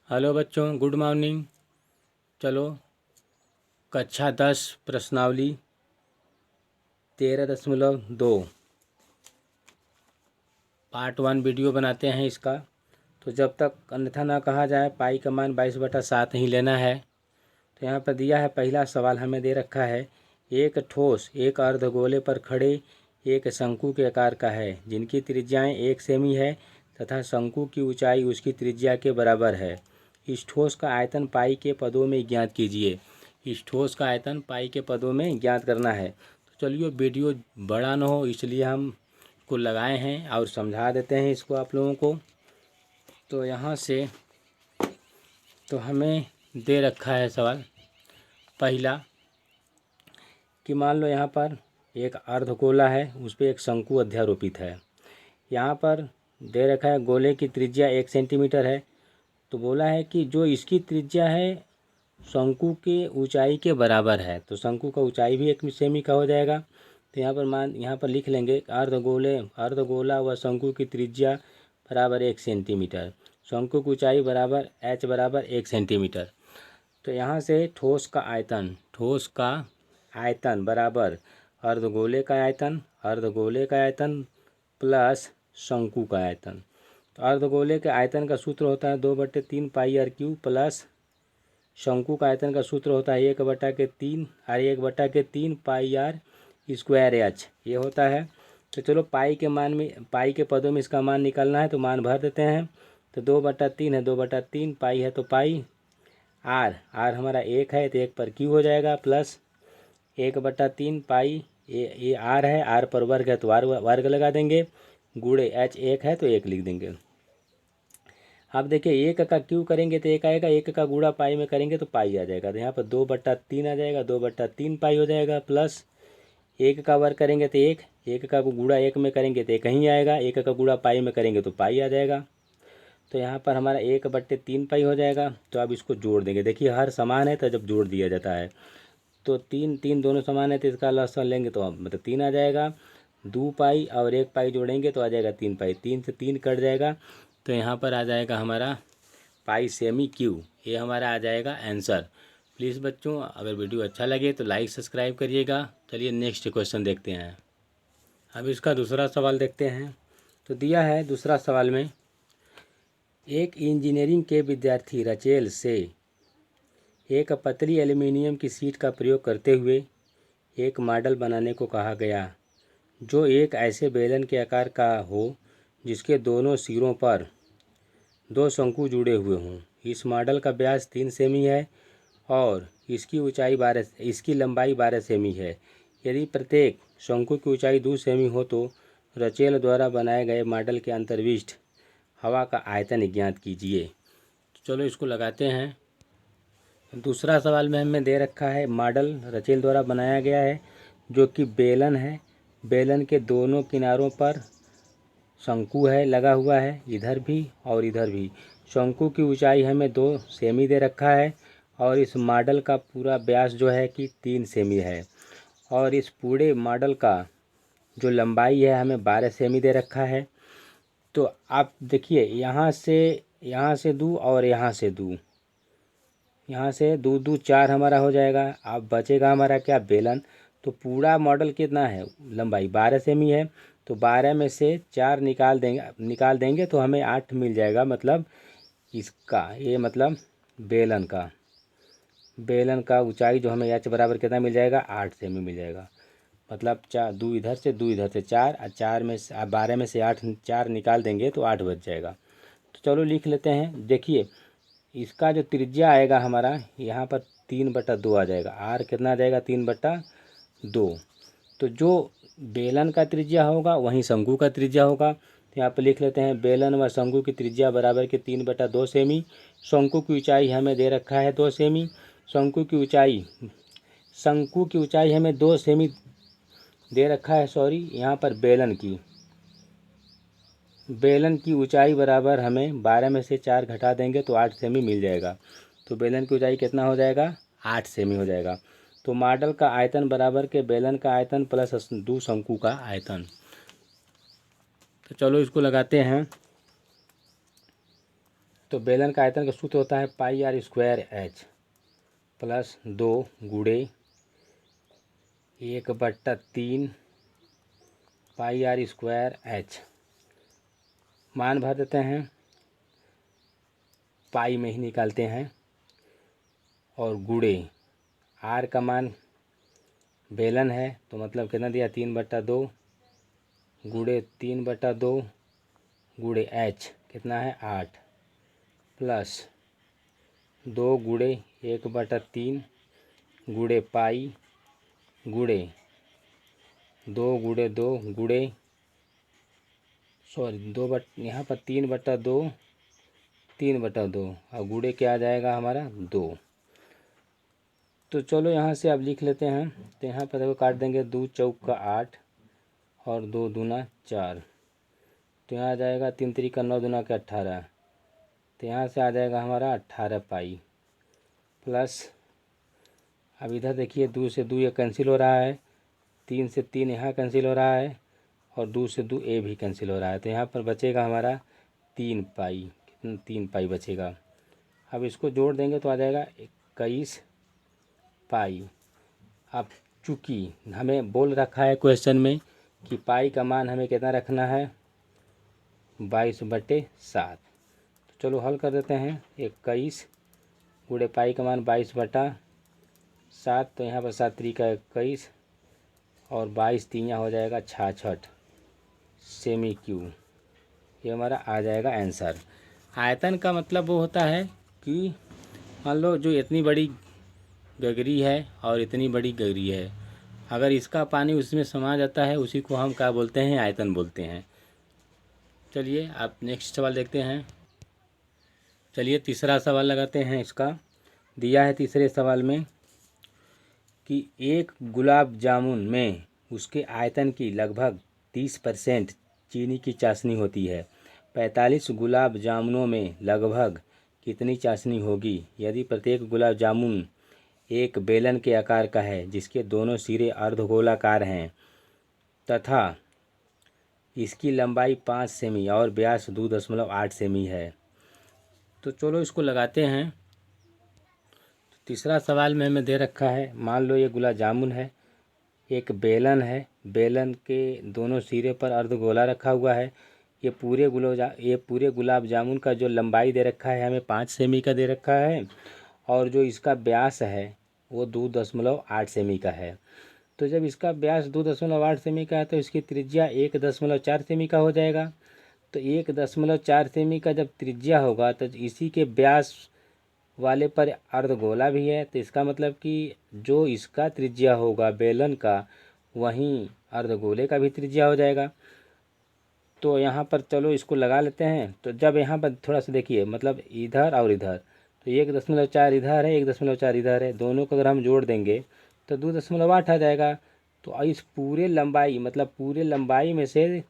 Hello बच्चों, good morning. चलो, कक्षा 10 प्रश्नावली 13.2 पार्ट 1 वीडियो बनाते हैं इसका। तो जब तक अन्यथा ना कहा जाए, पाई का मान 22/7 ही लेना है। तो यहाँ पर दिया है, पहला सवाल हमें दे रखा है, एक ठोस एक अर्धगोले पर खड़े एक शंकु के आकार का है जिनकी त्रिज्याएं 1 सेमी है तथा शंकु की ऊंचाई उसकी त्रिज्या के बराबर है। इस ठोस का आयतन पाई के पदों में ज्ञात कीजिए। इस ठोस का आयतन पाई के पदों में ज्ञात करना है। तो चलिए, वीडियो बड़ा ना हो इसलिए हम को लगाए हैं और समझा देते हैं इसको आप लोगों को। तो यहाँ से तो हमें दे रखा है सवाल पहला कि मान लो यहाँ पर एक अर्धगोला है, उस पर एक शंकु अध्यारोपित है। यहाँ पर दे रखा है गोले की त्रिज्या 1 सेंटीमीटर है। तो बोला है कि जो इसकी त्रिज्या है शंकु के ऊंचाई के बराबर है, तो शंकु का ऊंचाई भी 1 सेमी का हो जाएगा। तो यहाँ पर लिख लेंगे अर्धगोला व शंकु की त्रिज्या बराबर 1 सेंटीमीटर, शंकु की ऊंचाई बराबर h बराबर 1 सेंटीमीटर। तो यहाँ से ठोस का आयतन बराबर अर्धगोले का आयतन प्लस शंकु का आयतन। तो अर्धगोले के आयतन का सूत्र होता है 2/3 पाई आर क्यूब प्लस शंकु का आयतन का सूत्र होता है 1/3 पाई आर स्क्वायर एच, ये होता है। तो चलो, पाई के पदों में इसका मान निकालना है, तो मान भर देते हैं। तो 2/3 है, 2/3 पाई है तो पाई आर हमारा 1 है तो 1 पर क्यू हो जाएगा प्लस 1/3 पाई ये आर है, आर पर वर्ग है तो वर्ग लगा देंगे, गुणे एच 1 है तो 1 लिख देंगे। अब देखिए, 1 का क्यू करेंगे तो 1 आएगा, 1 का गुणा पाई में करेंगे तो पाई आ जाएगा। तो यहाँ पर 2/3 आ जाएगा, 2/3 पाई हो जाएगा प्लस 1 का वर्ग करेंगे तो 1 का गुणा 1 में करेंगे तो 1 ही आएगा, 1 का गुणा पाई में करेंगे तो पाई आ जाएगा। तो यहाँ पर हमारा 1/3 पाई हो जाएगा। तो अब इसको जोड़ देंगे। देखिए, हर समान है तो जब जोड़ दिया जाता है तो 3 दोनों समान है तो इसका लसागु लेंगे तो मतलब 3 आ जाएगा। 2 पाई और 1 पाई जोड़ेंगे तो आ जाएगा 3 पाई, 3 से 3 कट जाएगा। तो यहाँ पर आ जाएगा हमारा पाई सेमी क्यू, ये हमारा आ जाएगा आंसर। प्लीज़ बच्चों, अगर वीडियो अच्छा लगे तो लाइक सब्सक्राइब करिएगा। चलिए नेक्स्ट क्वेश्चन देखते हैं। अब इसका दूसरा सवाल देखते हैं। तो दिया है दूसरा सवाल में, एक इंजीनियरिंग के विद्यार्थी रचेल से एक पतली एल्युमिनियम की शीट का प्रयोग करते हुए एक मॉडल बनाने को कहा गया जो एक ऐसे बेलन के आकार का हो जिसके दोनों सिरों पर 2 शंकु जुड़े हुए हों। इस मॉडल का व्यास 3 सेमी है और इसकी लंबाई 12 सेमी है। यदि प्रत्येक शंकु की ऊंचाई 2 सेमी हो तो रचेल द्वारा बनाए गए मॉडल के अंतर्विष्ट हवा का आयतन ज्ञात कीजिए। तो चलो, इसको लगाते हैं। दूसरा सवाल में हमें दे रखा है, मॉडल रचेल द्वारा बनाया गया है जो कि बेलन है। बेलन के दोनों किनारों पर शंकु है लगा हुआ है, इधर भी और इधर भी। शंकु की ऊंचाई हमें 2 सेमी दे रखा है और इस मॉडल का पूरा व्यास जो है कि 3 सेमी है और इस पूरे मॉडल का जो लंबाई है हमें 12 सेमी दे रखा है। तो आप देखिए, यहाँ से दूँ और यहाँ से दूँ, यहाँ से 2 2 4 हमारा हो जाएगा। अब बचेगा हमारा क्या, बेलन। तो पूरा मॉडल कितना है, लंबाई 12 सेमी है। तो 12 में से 4 निकाल देंगे तो हमें 8 मिल जाएगा। मतलब इसका ये मतलब बेलन का ऊंचाई जो हमें h बराबर कितना मिल जाएगा, 8 सेमी मिल जाएगा। मतलब 4 2 इधर से 4 और 12 में से 8 4 निकाल देंगे तो 8 बच जाएगा। तो चलो लिख लेते हैं। देखिए, इसका जो त्रिज्या आएगा हमारा यहाँ पर 3/2 आ जाएगा। आर कितना आ जाएगा, 3/2। तो जो बेलन का त्रिज्या होगा वहीं शंकु का त्रिज्या होगा। तो यहाँ पर लिख लेते हैं, बेलन व शंकु की त्रिज्या बराबर के 3/2 सेमी। शंकु की ऊंचाई हमें दे रखा है 2 सेमी। शंकु की ऊंचाई हमें 2 सेमी दे रखा है। यहाँ पर बेलन की ऊंचाई बराबर हमें 12 में से 4 घटा देंगे तो 8 सेमी मिल जाएगा। तो बेलन की ऊंचाई कितना हो जाएगा, 8 सेमी हो जाएगा। तो मॉडल का आयतन बराबर के बेलन का आयतन प्लस 2 शंकु का आयतन। तो चलो इसको लगाते हैं। तो बेलन का आयतन का सूत्र होता है pi R square H plus 2 गुणे 1/3 पाई आर स्क्वायर एच। मान भर देते हैं, पाई में ही निकालते हैं, और गुणे आर का मान बेलन है तो मतलब कितना दिया 3/2 गुणे 3/2 गुणे एच कितना है 8 प्लस 2 गुणे 1/3 गुणे पाई गुणे 2 गुणे 2 गुणे सॉरी यहाँ पर 3/2 3/2 और गुणे क्या आ जाएगा हमारा 2। तो चलो यहाँ से अब लिख लेते हैं। तो यहाँ पर देखो काट देंगे, 2 चौक 8 और 2 दूना 4, तो यहाँ आ जाएगा 3 3 9 दूना 18, तो यहाँ से आ जाएगा हमारा 18 पाई प्लस, अब इधर देखिए 2 से 2 ये कैंसिल हो रहा है, 3 से 3 यहाँ कैंसिल हो रहा है, और 2 से 2 ए भी कैंसिल हो रहा है, तो यहाँ पर बचेगा हमारा 3 पाई, कितना 3 पाई बचेगा। अब इसको जोड़ देंगे तो आ जाएगा 21 पाई। अब चूँकि हमें बोल रखा है क्वेश्चन में कि पाई का मान हमें कितना रखना है 22/7, तो चलो हल कर देते हैं। 21 गुणे पाई का मान 22/7, तो यहाँ पर 7 3 का 21 और 22 3 हो जाएगा 66 सेमी क्यूब, ये हमारा आ जाएगा आंसर। आयतन का मतलब वो होता है कि मान लो जो इतनी बड़ी गगरी है और इतनी बड़ी गगरी है, अगर इसका पानी उसमें समा जाता है उसी को हम क्या बोलते हैं, आयतन बोलते हैं। चलिए आप नेक्स्ट सवाल देखते हैं। चलिए तीसरा सवाल लगाते हैं। इसका दिया है तीसरे सवाल में कि एक गुलाब जामुन में उसके आयतन की लगभग 30% चीनी की चाशनी होती है। 45 गुलाब जामुनों में लगभग कितनी चाशनी होगी यदि प्रत्येक गुलाब जामुन एक बेलन के आकार का है जिसके दोनों सिरे अर्धगोलाकार हैं तथा इसकी लंबाई 5 सेमी और व्यास 2.8 सेमी है। तो चलो इसको लगाते हैं। तीसरा सवाल में हमें दे रखा है, मान लो ये गुलाब जामुन है, एक बेलन है, बेलन के दोनों सिरे पर अर्धगोला रखा हुआ है। ये पूरे गुलाब जामुन का जो लंबाई दे रखा है हमें 5 सेमी का दे रखा है, और जो इसका व्यास है वो 2.8 सेमी का है। तो जब इसका व्यास 2.8 सेमी का है तो इसकी त्रिज्या 1.4 सेमी का हो जाएगा। तो 1.4 सेमी का जब त्रिज्या होगा तो इसी के व्यास वाले पर अर्धगोला भी है, तो इसका मतलब कि जो इसका त्रिज्या होगा बेलन का वहीं अर्धगोले का भी त्रिज्या हो जाएगा। तो यहाँ पर चलो इसको लगा लेते हैं। तो जब यहाँ पर थोड़ा सा देखिए, मतलब इधर और इधर, तो 1.4 इधर है 1.4 इधर है, दोनों को अगर हम जोड़ देंगे तो 2.8 आ जाएगा। तो इस पूरे लंबाई मतलब पूरे लंबाई में से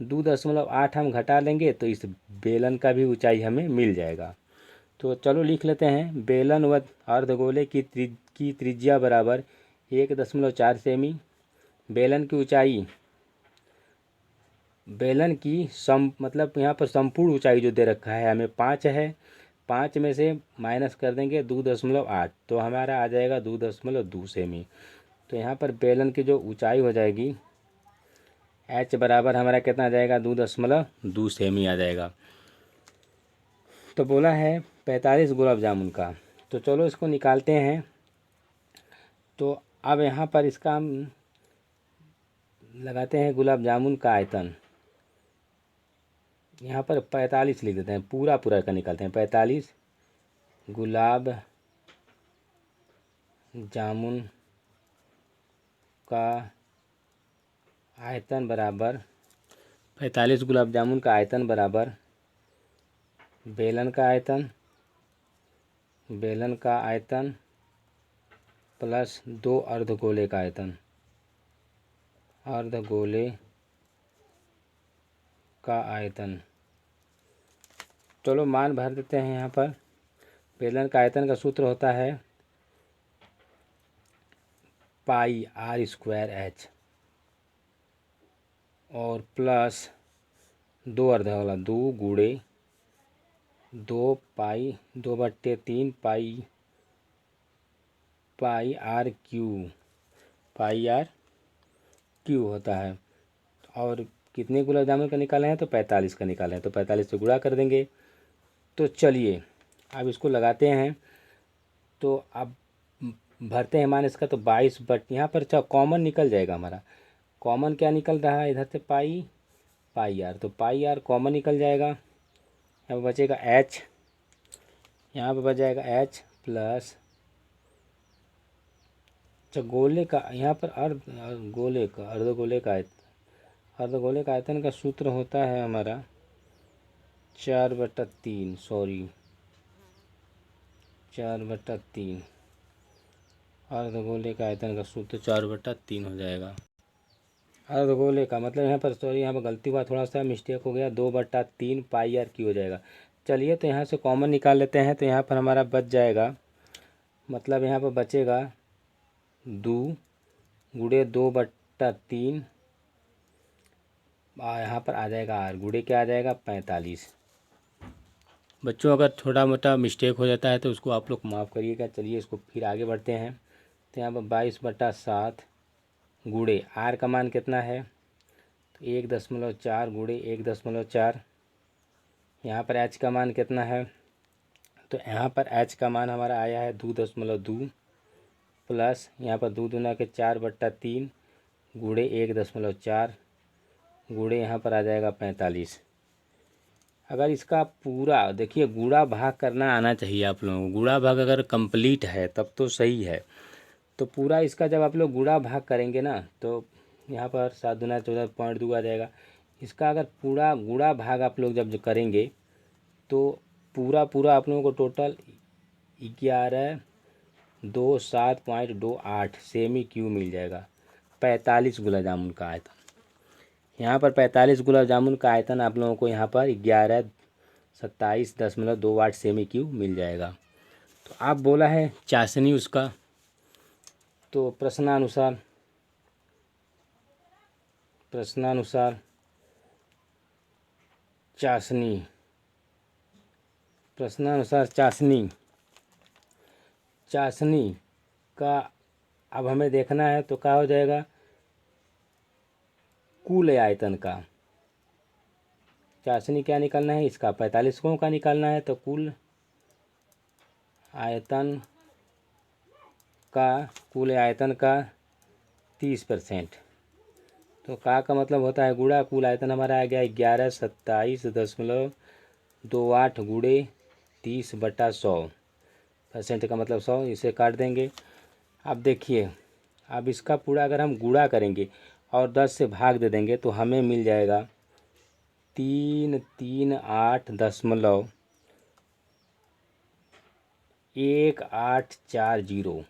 2.8 हम घटा लेंगे तो इस बेलन का भी ऊंचाई हमें मिल जाएगा। तो चलो लिख लेते हैं, बेलन व अर्धगोले की त्रिज्या बराबर 1.4 सेमी। बेलन की ऊंचाई, बेलन की मतलब यहाँ पर संपूर्ण ऊंचाई जो दे रखा है हमें 5 है, 5 में से माइनस कर देंगे 2.8, तो हमारा आ जाएगा 2.2 सेमी। तो यहाँ पर बेलन की जो ऊंचाई हो जाएगी h बराबर हमारा कितना आ जाएगा 2.2 सेमी आ जाएगा। तो बोला है 45 गुलाब जामुन का, तो चलो इसको निकालते हैं। तो अब यहाँ पर इसका हम लगाते हैं गुलाब जामुन का आयतन, यहाँ पर 45 लिख देते हैं, पूरा का निकालते हैं। 45 गुलाब जामुन का आयतन बराबर 45 गुलाब जामुन का आयतन बराबर बेलन का आयतन प्लस 2 अर्धगोले का आयतन, अर्धगोले का आयतन। चलो मान भर देते हैं। यहाँ पर बेलन का आयतन का सूत्र होता है पाई आर स्क्वायर एच और प्लस 2 अर्धगोला 2 गुणे 2 pi 2/3 pi pi R cube, pi R cube होता है। और कितने गुलाब जामुन का निकाले हैं? तो 45 का निकाले हैं, तो 45 से गुणा कर देंगे। तो चलिए अब इसको लगाते हैं। तो अब भरते हैं मान इसका, तो 22 बट यहाँ पर कॉमन निकल जाएगा हमारा। कॉमन क्या निकल रहा है इधर से? पाई पाई आर, तो पाई आर कॉमन निकल जाएगा। यहाँ पर बचेगा एच, यहाँ पर बच जाएगा एच प्लस, अच्छा गोले का यहाँ पर गोले का अर्धगोले का अर्धगोले का आयतन का सूत्र होता है हमारा 4/3, सॉरी 4/3। अर्धगोले का आयतन का सूत्र 4/3 हो जाएगा। अर्धगोले का मतलब यहाँ पर, सॉरी यहाँ पर गलती हुआ, थोड़ा सा मिस्टेक हो गया, 2/3 पाई आर क्यू हो जाएगा। चलिए तो यहाँ से कॉमन निकाल लेते हैं। तो यहाँ पर हमारा बच जाएगा, मतलब यहाँ पर बचेगा 2 गुड़े 2/3, यहाँ पर आ जाएगा आर, गुड़े क्या आ जाएगा 45। बच्चों अगर छोटा मोटा मिस्टेक हो जाता है तो उसको आप लोग माफ़ करिएगा। चलिए इसको फिर आगे बढ़ते हैं। तो यहाँ पर 22/7 गुड़े आर का मान कितना है? तो 1.4 गुड़े 1.4। यहाँ पर एच का मान कितना है? तो यहाँ पर एच का मान हमारा आया है 2.2 प्लस यहाँ पर 2 दूना के 4/3 गुड़े 1.4 गुड़े यहाँ पर आ जाएगा 45। अगर इसका पूरा देखिए, गुणा भाग करना आना चाहिए आप लोगों को। गुणा भाग अगर कंप्लीट है तब तो सही है। तो पूरा इसका जब आप लोग गुणा भाग करेंगे ना, तो यहाँ पर 7 दूना 14 0.2 आ जाएगा। इसका अगर पूरा गुणा भाग आप लोग जब करेंगे तो पूरा आप लोगों को टोटल 11.27.28 सेमी क्यू मिल जाएगा। 45 गुलाब जामुन का आयतन, यहाँ पर 45 गुलाब जामुन का आयतन आप लोगों को यहाँ पर 11.27.28 सेमी क्यूब मिल जाएगा। तो आप बोला है चाशनी उसका, तो प्रश्नानुसार चाशनी का अब हमें देखना है। तो क्या हो जाएगा? कुल आयतन का चाशनी क्या निकालना है? इसका 45 का निकालना है। तो कुल आयतन का 30%। तो का मतलब होता है गुणा कुल आयतन हमारा आ गया 1127.28 गुड़े 30/100%, का मतलब 100, इसे काट देंगे। अब देखिए, अब इसका पूरा अगर हम गुणा करेंगे और 10 से भाग दे देंगे तो हमें मिल जाएगा 338.1840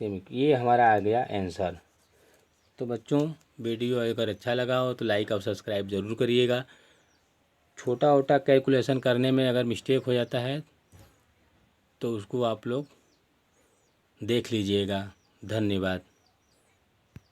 सेमी, ये हमारा आ गया आंसर। तो बच्चों वीडियो अगर अच्छा लगा हो तो लाइक और सब्सक्राइब ज़रूर करिएगा। छोटा छोटा कैलकुलेशन करने में अगर मिस्टेक हो जाता है तो उसको आप लोग देख लीजिएगा। धन्यवाद।